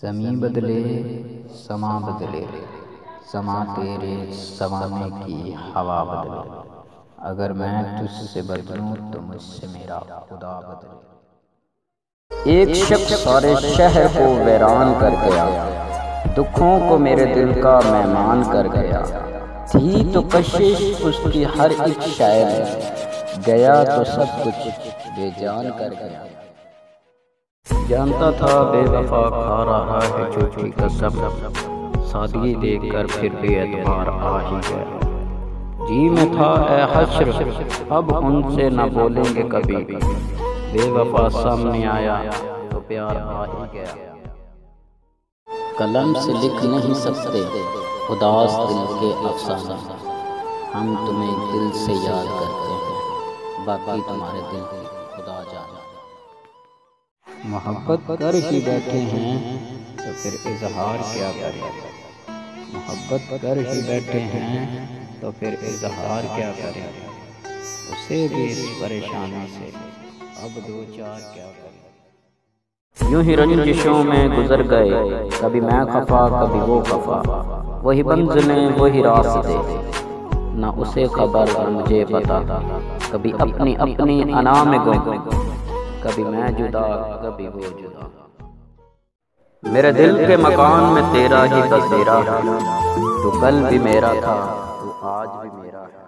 ज़मीं बदले समा बदले, समा तेरे समाने की हवा बदले। अगर मैं तुझसे बदलूं तो मुझसे मेरा खुदा बदले। एक शख्स सारे शहर को वीरान कर गया, दुखों को मेरे दिल का मेहमान कर गया। थी तो कशिश उसकी हर एक शय में, गया तो सब कुछ बेजान कर गया। जानता था बेवफा खा रहा है झूठी कसम, सादगी देखकर फिर भी एतबार आ ही गया। जी में था ए हश्र अब उनसे न बोलेंगे कभी, बेवफा सामने आया तो प्यार आ ही गया। कलम से लिख नहीं सकते उदास दिल के अफसाने, हम तुम्हें दिल से याद करते हैं, बाकी तुम्हारे दिल की खुदा जाने। मोहब्बत कर ही बैठे हैं तो फिर इजहार क्या करें, मोहब्बत कर ही बैठे हैं तो फिर इजहार क्या करें। उसे भी इस परेशानी से अब दो चार क्या करें। यूं ही रंजिशों में गुजर गए, कभी मैं खफा कभी वो खफा, वही मंज़िलें वही रास्ते, ना उसे खबर न मुझे पता। कभी अपनी अपनी अना में गुम, कभी मैं जुदा कभी वो जुदा। मेरे दिल के मकान में तेरा ही बसेरा है, तू कल भी मेरा था तू आज भी मेरा है।